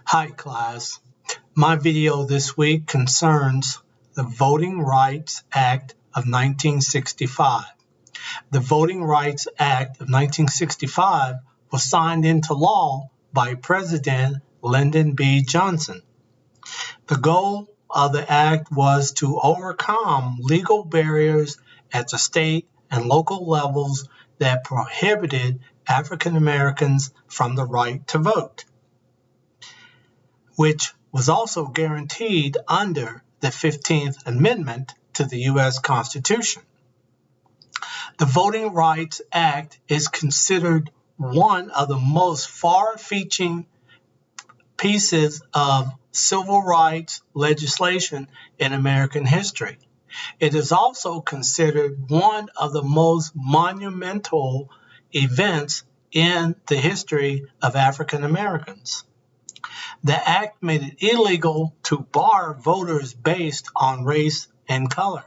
Hi class. My video this week concerns the Voting Rights Act of 1965. The Voting Rights Act of 1965 was signed into law by President Lyndon B. Johnson. The goal of the act was to overcome legal barriers at the state and local levels that prohibited African Americans from the right to vote, which was also guaranteed under the 15th Amendment to the U.S. Constitution. The Voting Rights Act is considered one of the most far-reaching pieces of civil rights legislation in American history. It is also considered one of the most monumental events in the history of African Americans. The act made it illegal to bar voters based on race and color.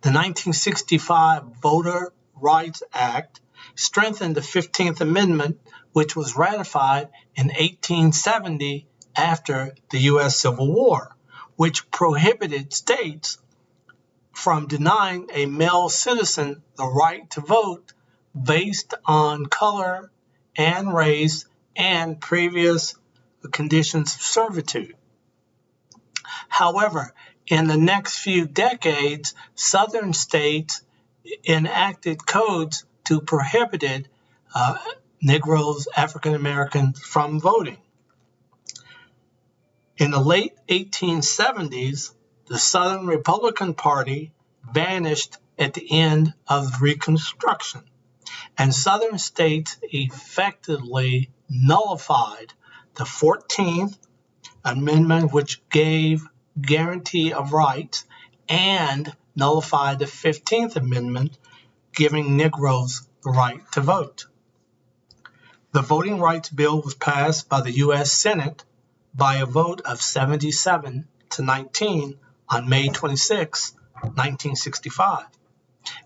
The 1965 Voter Rights Act strengthened the 15th Amendment, which was ratified in 1870 after the U.S. Civil War, which prohibited states from denying a male citizen the right to vote based on color and race and previous conditions of servitude. However, in the next few decades, Southern states enacted codes to prohibit Negroes, African Americans from voting. In the late 1870s, the Southern Republican Party vanished at the end of Reconstruction, and Southern states effectively nullified the 14th Amendment, which gave guarantee of rights, and nullified the 15th Amendment, giving Negroes the right to vote. The Voting Rights Bill was passed by the U.S. Senate by a vote of 77 to 19 on May 26, 1965.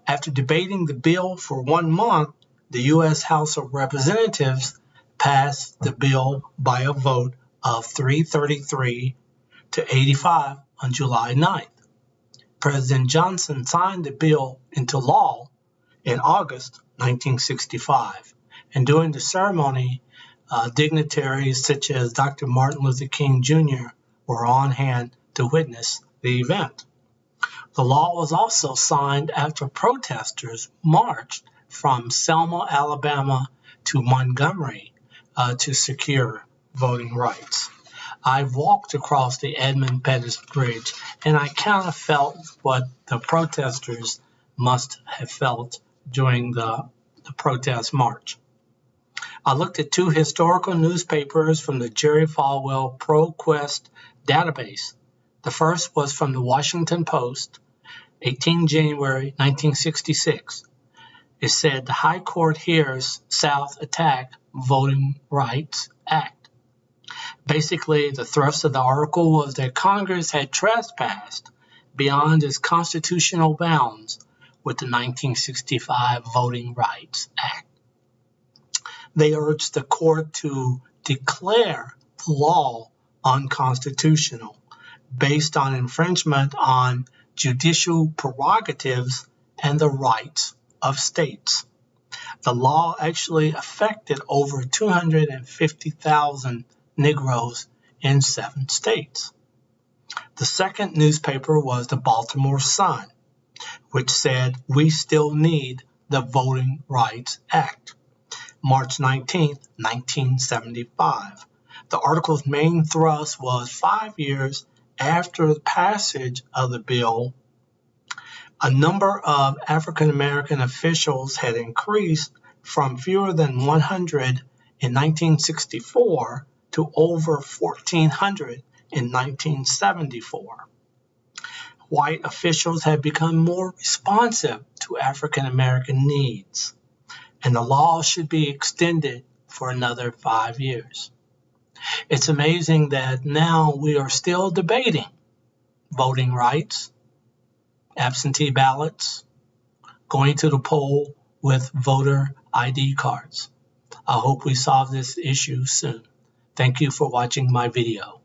After debating the bill for 1 month, the U.S. House of Representatives passed the bill by a vote of 333 to 85 on July 9th. President Johnson signed the bill into law in August 1965, and during the ceremony, dignitaries such as Dr. Martin Luther King Jr. were on hand to witness the event. The law was also signed after protesters marched from Selma, Alabama to Montgomery to secure voting rights. I walked across the Edmund Pettus Bridge, and I kind of felt what the protesters must have felt during the protest march. I looked at 2 historical newspapers from the Jerry Falwell ProQuest database. The first was from the Washington Post, 18 January 1966. It said, "The High Court hears South attack Voting Rights Act." Basically, the thrust of the article was that Congress had trespassed beyond its constitutional bounds with the 1965 Voting Rights Act. They urged the court to declare the law unconstitutional based on infringement on judicial prerogatives and the rights of states. The law actually affected over 250,000 Negroes in 7 states. The second newspaper was the Baltimore Sun, which said, "We still need the Voting Rights Act." March 19, 1975. The article's main thrust was 5 years after the passage of the bill, a number of African American officials had increased from fewer than 100 in 1964 to over 1,400 in 1974. White officials had become more responsive to African American needs, and the law should be extended for another 5 years. It's amazing that now we are still debating voting rights, absentee ballots, going to the poll with voter ID cards. I hope we solve this issue soon. Thank you for watching my video.